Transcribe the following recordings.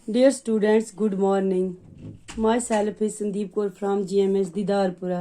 Dear students, good morning. Myself is Sandeep Kaur from GMS Didarpura.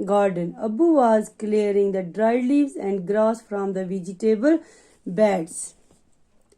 garden. Abu was clearing the dried leaves and grass from the vegetable beds.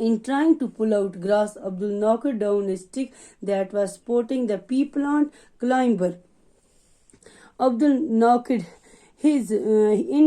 In trying to pull out grass, Abdul knocked down a stick that was supporting the pea plant climber. Abdul knocked his in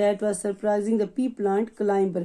that was surprising the pea plant climber.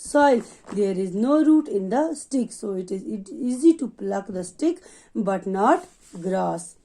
soil. There is no root in the stick, so it is easy to pluck the stick but not grass.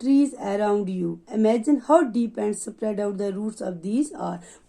trees around you. Imagine how deep and spread out the roots of these are.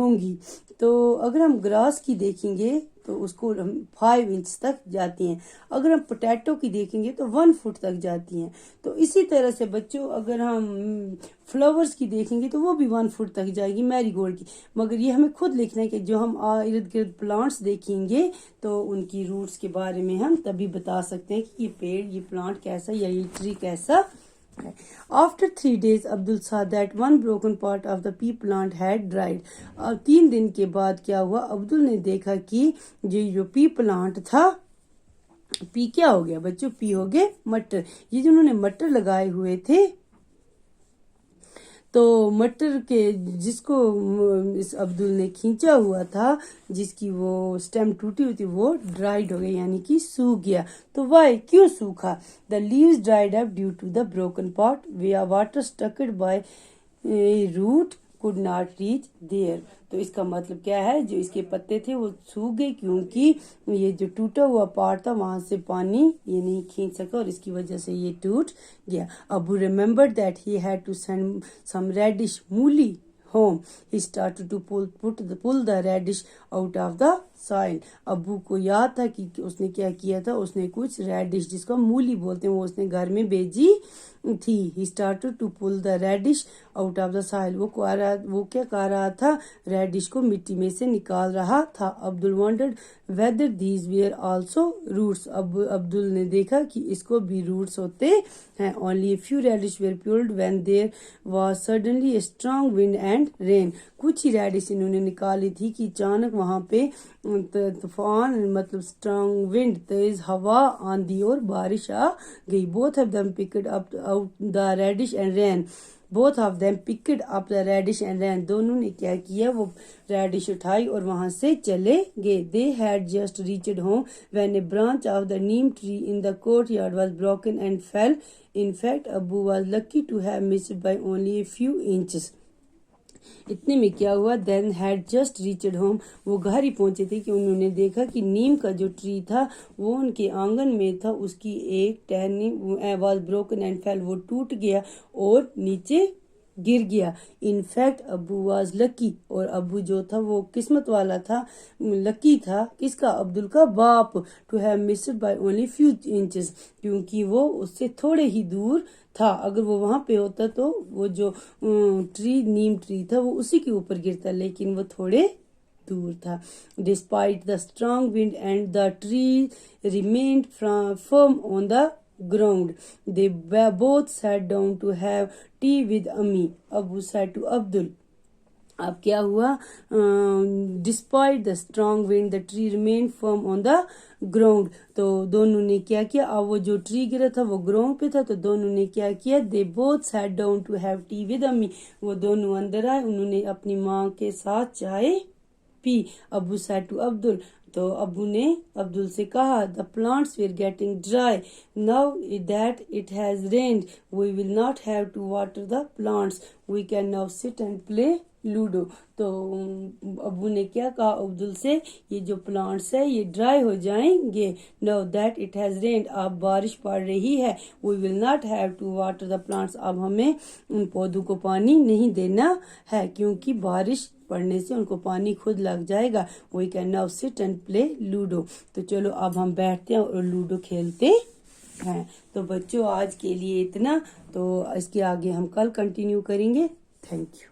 ہوں گی. تو اگر ہم grass کی دیکھیں گے تو اس کو 5 انچ تک جاتی ہیں. اگر ہم پوٹیٹو کی دیکھیں گے تو 1 فٹ تک جاتی ہیں. تو اسی طرح سے بچوں اگر ہم فلاورز کی دیکھیں گے تو وہ بھی 1 فٹ تک جائے گی میری گولڈ کی. مگر یہ ہمیں خود لکھنا ہے کہ جو ہم ارد گرد پلانٹس دیکھیں گے تو ان کی روٹس کے بارے میں ہم تبھی بتا سکتے ہیں کہ یہ پیڑ یہ پلانٹ کیسا یا یہ ٹری کیسا. After 3 days, Abdul saw that one broken part of the pea plant had dried. 3 دن کے بعد کیا ہوا؟ عبدل نے دیکھا کہ جو پی پلانٹ تھا، پی کیا ہو گیا بچوں؟ پی ہو گئے مٹر. یہ جنہوں نے مٹر لگائے ہوئے تھے تو مٹر کے جس کو اس عبدل نے کھینچا ہوا تھا، جس کی وہ سٹیم ٹوٹی ہوئی تھی، وہ ڈرائیڈ ہو گئی یعنی کہ سوکھ گیا. تو وائی کیوں سوکھا؟ The leaves dried up due to the broken part where water stucked by root could not reach there. تو اس کا مطلب کیا ہے؟ جو اس کے پتے تھے وہ سوکھ گئے کیونکہ یہ جو ٹوٹا ہوا پارٹ تھا وہاں سے پانی یہ نہیں کھینچ سکا اور اس کی وجہ سے یہ ٹوٹ گیا. ابو remembered that he had to send some radish مولی home. He started to pull the radish out of the soil. ابو کو یاد تھا کہ اس نے کیا کیا تھا، اس نے کچھ ریڈش جس کو مولی بولتے ہیں وہ اس نے گھر میں بھیجی تھی. He started to pull the radish out of the soil. وہ کیا کر رہا تھا؟ ریڈش کو مٹی میں سے نکال رہا تھا. Abdul wondered whether these were also roots. Abdul نے دیکھا کہ اس کو بھی روٹس ہوتے ہیں. Only a few radish were pulled when there was suddenly a strong wind and rain. کچھ ہی ریڈش انہوں نے نکالی تھی کہ اچانک وہاں پہ طوفان مطلب اسٹرانگ ونڈ، تیز ہوا، آندھی اور بارش آ گئی. both of them picked up the radish and ran. دونوں نے کیا کیا؟ وہ ریڈش اٹھائی اور وہاں سے چلے گئے. They had just reached home when a branch of the neem tree in the courtyard was broken and fell. In fact, Abu was lucky to have missed by only a few inches. اتنے میں کیا ہوا؟ then had just reached home. وہ گھر ہی پہنچے تھے کہ انہوں نے دیکھا کہ نیم کا جو ٹری تھا وہ ان کے آنگن میں تھا، اس کی ایک ٹہنی was broken and fell. وہ ٹوٹ گیا اور نیچے گر گیا. ان فیکٹ ابو واز لکی. اور ابو جو تھا وہ قسمت والا تھا، لکی تھا. کس کا؟ عبدل کا باپ. To have missed by only few inches. کیونکہ وہ اس سے تھوڑے ہی دور تھا. اگر وہ وہاں پہ ہوتا تو وہ جو ٹری نیم ٹری تھا وہ اسی کے اوپر گرتا، لیکن وہ تھوڑے دور تھا. Despite the strong wind and the tree remained firm on the ground. They both sat down to have tea with Ammi. Abu said to Abdul. اب کیا ہوا؟ Despite the strong wind the tree remain firm on the ground. تو دونوں نے کیا کیا؟ اب وہ جو ٹری گرا تھا وہ گراؤنڈ پہ تھا، تو دونوں نے کیا کیا؟ They both sat down to have tea with امی. وہ دونوں اندر آئے، انہوں نے اپنی ماں کے ساتھ چائے پی. ابو سیٹ ٹو عبدل. تو ابو نے عبدل سے کہا the plants were getting dry now that it has rained we will not have to water the plants we can now sit and play ludo. تو ابو نے کیا کہا عبدل سے؟ یہ جو پلانٹس ہے یہ ڈرائی ہو جائیں گے. Now that it has rained, اب بارش پڑ رہی ہے. We will not have to water the plants, اب ہمیں ان پودوں کو پانی نہیں دینا ہے کیونکہ بارش پڑنے سے ان کو پانی خود لگ جائے گا. وی can now sit and play ludo. تو چلو اب ہم بیٹھتے ہیں اور لوڈو کھیلتے ہیں. تو بچوں آج کے لیے اتنا، تو اس کے آگے ہم کل کنٹینیو کریں گے. Thank you.